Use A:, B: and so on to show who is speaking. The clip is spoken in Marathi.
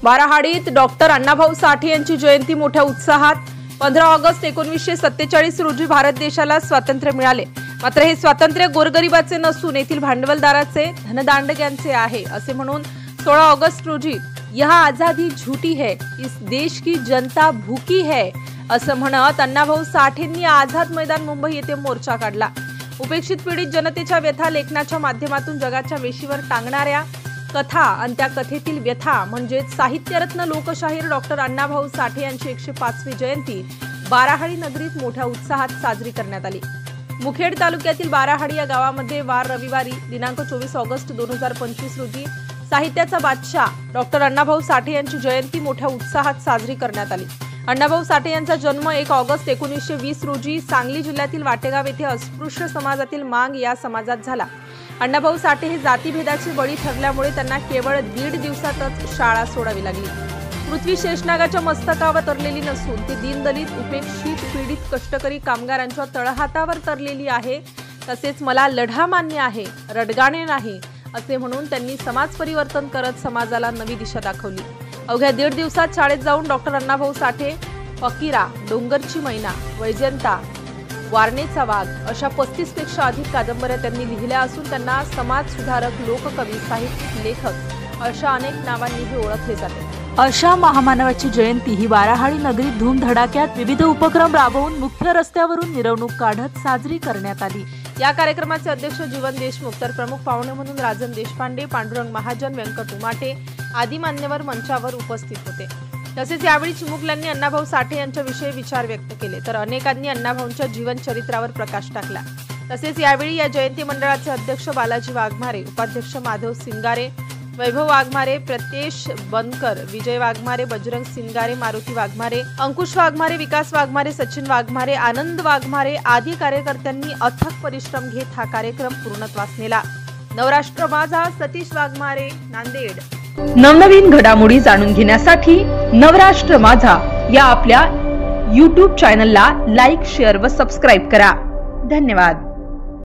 A: बाराहाडीत डॉक्टर अण्णाभाऊ साठे यांची जयंती मोठ्या उत्साहात। 15 ऑगस्ट 1947 रोजी भारत देशाला स्वातंत्र्य मिळाले। मात्र हे स्वातंत्र्य गोरगरिबाचे नसून येथील भांडवलदाराचे, धनदांडग्यांचे आहे असे म्हणून 16 ऑगस्ट रोजी यह आजादी झूठी है, इस देश की जनता भूकी है असं म्हणत अण्णाभाऊ साठेंनी आझाद मैदान मुंबई येथे मोर्चा काढला। उपेक्षित पीडित जनतेच्या व्यथा लेखनाच्या माध्यमातून जगाच्या वेशीवर टांगणाऱ्या कथा आणि त्या कथेतील व्यथा म्हणजे साहित्यरत्न लोकशाहीर डॉक्टर अण्णाभाऊ साठे यांची 105वी जयंती बाराहाडी नगरीत मोठ्या उत्साहात साजरी करण्यात आली। मुखेड तालुक्यातील बाराहाडी या गावामध्ये वार रविवारी दिनांक 24 ऑगस्ट 2025 रोजी साहित्याचा बादशाह डॉक्टर अण्णाभाऊ साठे यांची जयंती मोठ्या उत्साहात साजरी करण्यात आली। अण्णाभाऊ साठे यांचा जन्म 1 ऑगस्ट 1920 रोजी सांगली जिल्ह्यातील वाटेगाव येथे अस्पृश्य समाजातील मांग या समाजात झाला। अण्णाभाऊ साठे हे जातीभेदाचे बळी ठरल्यामुळे त्यांना केवळ 1.5 दिवसातच शाळा सोडावी लागली। पृथ्वी शेषनागाच्या मस्तकावर तरलेली नसून ती दीनदलित, उपेक्षित, पीडित, कष्टकरी कामगारांच्या तळहातावर तरलेली आहे। तसेच मला लढा मान्य आहे, रडगाणे नाही असे म्हणून त्यांनी समाज परिवर्तन करत समाजाला नवी दिशा दाखवली। अवघ्या 1.5 दिवसात शाळेत जाऊन डॉक्टर अण्णाभाऊ साठे फकीरा, डोंगरची मैना, वैजंता, वारणेचा वाघ अशा 35 पेक्षा अधिक कादंबऱ्या त्यांनी लिहिल्या असून त्यांना समाज सुधारक, लोककवी, साहित्यिक, लेखक अशा अनेक नावांनीही ओळखले जाते।
B: अशा महामानवाची जयंती ही बाराहाडी नगरीत धूमधडाक्यात विविध उपक्रम राबवून मुख्य रस्त्यावरून मिरवणूक काढत साजरी करण्यात आली।
A: या कार्यक्रमाचे अध्यक्ष जीवन देशमुख तर प्रमुख पाहुणे म्हणून राजन देशपांडे, पांडुरंग महाजन, व्यंकट उमाटे आदी मान्यवर मंचावर उपस्थित होते। तसेच यावेळी चिमुकल्यांनी अण्णाभाऊ साठे यांच्याविषयी विचार व्यक्त केले तर अनेकांनी अण्णाभाऊंच्या जीवन चरित्रावर प्रकाश टाकला। तसेच यावेळी या जयंती मंडळाचे अध्यक्ष बालाजी वाघमारे, उपाध्यक्ष माधव सिंगारे, वैभव वाघमारे, प्रत्येश बनकर, विजय वाघमारे, बजरंग सिंगारे, मारुती वाघमारे, अंकुश वाघमारे, विकास वाघमारे, सचिन वाघमारे, आनंद वाघमारे आदी कार्यकर्त्यांनी अथक परिश्रम घेत हा कार्यक्रम पूर्णत्वास नेला। नवराष्ट्र माझा, सतीश वाघमारे, नांदेड।
B: नवनवीन घडामोडी जाणून घेण्यासाठी नवराष्ट्र माझा या आपल्या YouTube चॅनलला लाईक, शेअर व सबस्क्राईब करा। धन्यवाद।